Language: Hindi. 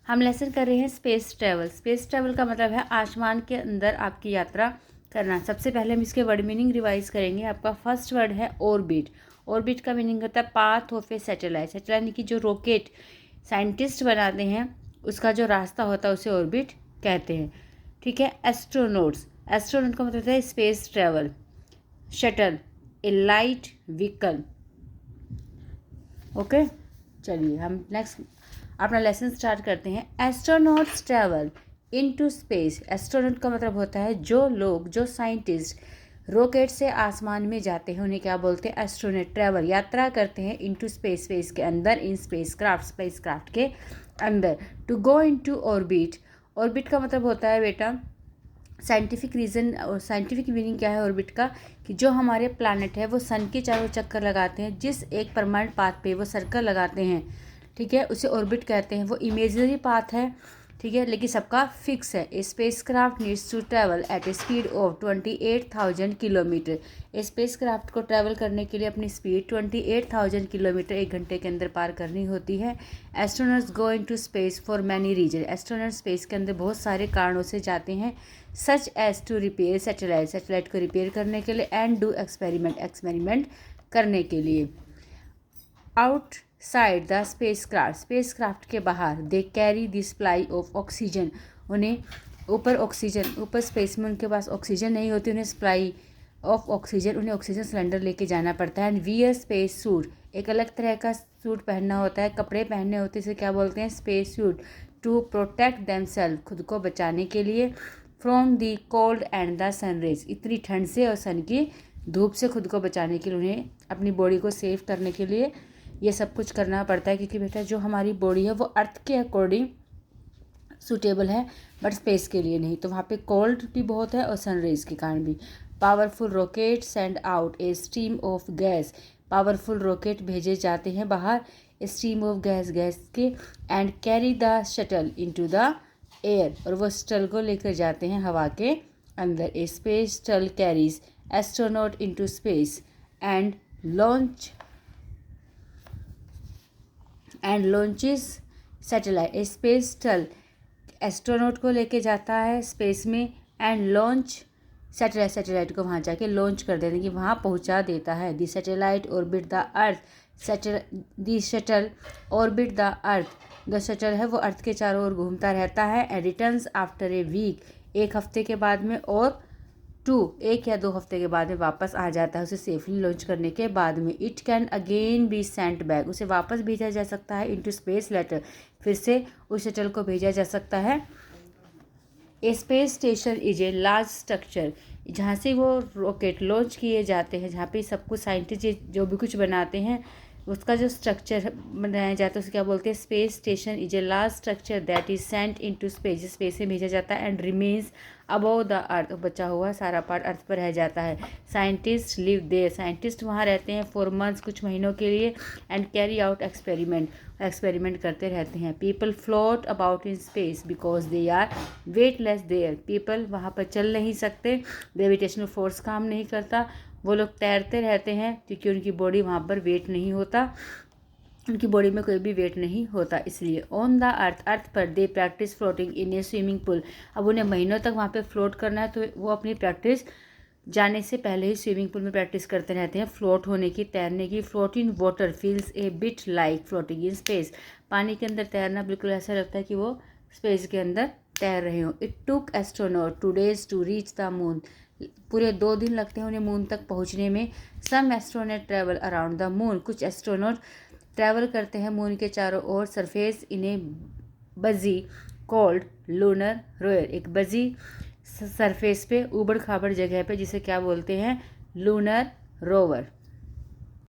हम लेसन कर रहे हैं स्पेस ट्रैवल। स्पेस ट्रैवल का मतलब है आसमान के अंदर आपकी यात्रा करना। सबसे पहले हम इसके वर्ड मीनिंग रिवाइज करेंगे। आपका फर्स्ट वर्ड है ऑर्बिट। ऑर्बिट का मीनिंग होता है path of A satellite. Satellite यानी कि जो रॉकेट साइंटिस्ट बनाते हैं उसका जो रास्ता होता है उसे ऑर्बिट कहते हैं। ठीक है। एस्ट्रोनॉट्स, एस्ट्रोनॉट का मतलब होता है स्पेस ट्रैवल। शटल, ए लाइट व्हीकल। ओके, चलिए हम नेक्स्ट अपना लेसन स्टार्ट करते हैं। Astronauts travel into space. Astronaut का मतलब होता है जो लोग, जो साइंटिस्ट रॉकेट से आसमान में जाते हैं उन्हें क्या बोलते हैं? एस्ट्रोनॉट। ट्रैवल यात्रा करते हैं इनटू स्पेस, स्पेस के अंदर, इन स्पेस क्राफ्ट के अंदर। To go into orbit, orbit का मतलब होता है बेटा साइंटिफिक रीज़न और साइंटिफिक मीनिंग क्या है ऑर्बिट का, कि जो हमारे प्लैनेट है वो सन के चारों चक्कर लगाते हैं, जिस एक परमानेंट पाथ पे वो सर्कल लगाते हैं, ठीक है, उसे ऑर्बिट कहते हैं। वो इमेजिनरी पाथ है, ठीक है, लेकिन सबका फिक्स है। Spacecraft needs to travel at a speed of 28,000 kilometre. Spacecraft को ट्रैवल करने के लिए अपनी स्पीड 28,000 किलोमीटर 1 घंटे के अंदर पार करनी होती है। Astronauts go into space for many reason. Astronaut space के अंदर बहुत सारे कारणों से जाते हैं, such as to repair satellite, satellite को रिपेयर करने के लिए, एंड डू एक्सपेरिमेंट, एक्सपेरिमेंट करने के लिए। आउटसाइड द स्पेस क्राफ्ट के बाहर, they carry the supply of oxygen. उन्हें ऊपर ऑक्सीजन, ऊपर स्पेस में उनके पास ऑक्सीजन नहीं होती, उन्हें सप्लाई ऑफ ऑक्सीजन, उन्हें ऑक्सीजन सिलेंडर लेके जाना पड़ता है। एंड वियर स्पेस सूट, एक अलग तरह का सूट पहनना होता है, कपड़े पहनने होते हैं, इसे क्या बोलते हैं? Space suit. To protect themselves, खुद को बचाने के लिए। From the cold and the sun rays, इतनी ठंड से और सन की धूप से खुद को बचाने के लिए, उन्हें अपनी बॉडी को सेव करने के लिए ये सब कुछ करना पड़ता है, क्योंकि बेटा जो हमारी बॉडी है वो अर्थ के अकॉर्डिंग सूटेबल है बट स्पेस के लिए नहीं। तो वहाँ पे कोल्ड भी बहुत है और सन रेज के कारण भी। Powerful rocket send out a stream of gas. Powerful rocket भेजे जाते हैं बाहर स्ट्रीम ऑफ गैस, गैस के। And carry the shuttle into the air, और वो शटल को लेकर जाते हैं हवा के अंदर। A space shuttle carries astronaut into space and launches satellite. A space shuttle astronaut को लेके जाता है स्पेस में, एंड लॉन्च सैटेलाइट, सैटेलाइट को वहाँ जाके लॉन्च कर देते हैं कि वहाँ पहुँचा देता है। The satellite orbit the earth, the shuttle orbit the earth. The shuttle है वो अर्थ के चारों ओर घूमता रहता है। And returns after a week, एक हफ्ते के बाद में, और 1 या 2 हफ्ते के बाद में वापस आ जाता है उसे सेफली लॉन्च करने के बाद में। It can again be sent back, उसे वापस भेजा जा सकता है इनटू स्पेस लेटर, फिर से उस शटल को भेजा जा सकता है। A space station is a large structure, जहाँ से वो रॉकेट लॉन्च किए जाते हैं, जहाँ पे सब कुछ साइंटिस्ट जो भी कुछ बनाते हैं उसका जो स्ट्रक्चर बनाया जाता है उसे क्या बोलते हैं? Space station is a large structure that is sent into space, space में भेजा जाता है। And remains above the earth, बचा हुआ सारा पार्ट अर्थ पर रह जाता है। साइंटिस्ट लिव देयर, साइंटिस्ट वहाँ रहते हैं फॉर मंथ्स, कुछ महीनों के लिए। And carry out experiment, experiment करते रहते हैं। People float about in space because they are weightless there, people वहाँ पर चल नहीं सकते, ग्रेविटेशनल फोर्स काम नहीं करता, वो लोग तैरते रहते हैं क्योंकि उनकी बॉडी वहाँ पर वेट नहीं होता, उनकी बॉडी में कोई भी वेट नहीं होता इसलिए। ऑन द अर्थ, अर्थ पर they practice floating in a swimming pool, अब उन्हें महीनों तक वहाँ पे फ्लोट करना है तो वो अपनी प्रैक्टिस जाने से पहले ही स्विमिंग पूल में प्रैक्टिस करते रहते हैं फ्लोट होने की, तैरने की। Float in water feels a bit like floating in space, पानी के अंदर तैरना बिल्कुल ऐसा लगता है कि वो स्पेस के अंदर तैर रहे हो। It took astronaut 2 days to reach the moon, पूरे 2 दिन लगते हैं उन्हें मून तक पहुंचने में। Some astronaut travel around the moon, कुछ एस्ट्रोनॉट ट्रैवल करते हैं मून के चारों ओर। सरफेस इन्हें बजी कॉल्ड लूनर रोयर, एक बजी सरफेस पे, ऊबड़ खाबड़ जगह पे, जिसे क्या बोलते हैं? Lunar rover.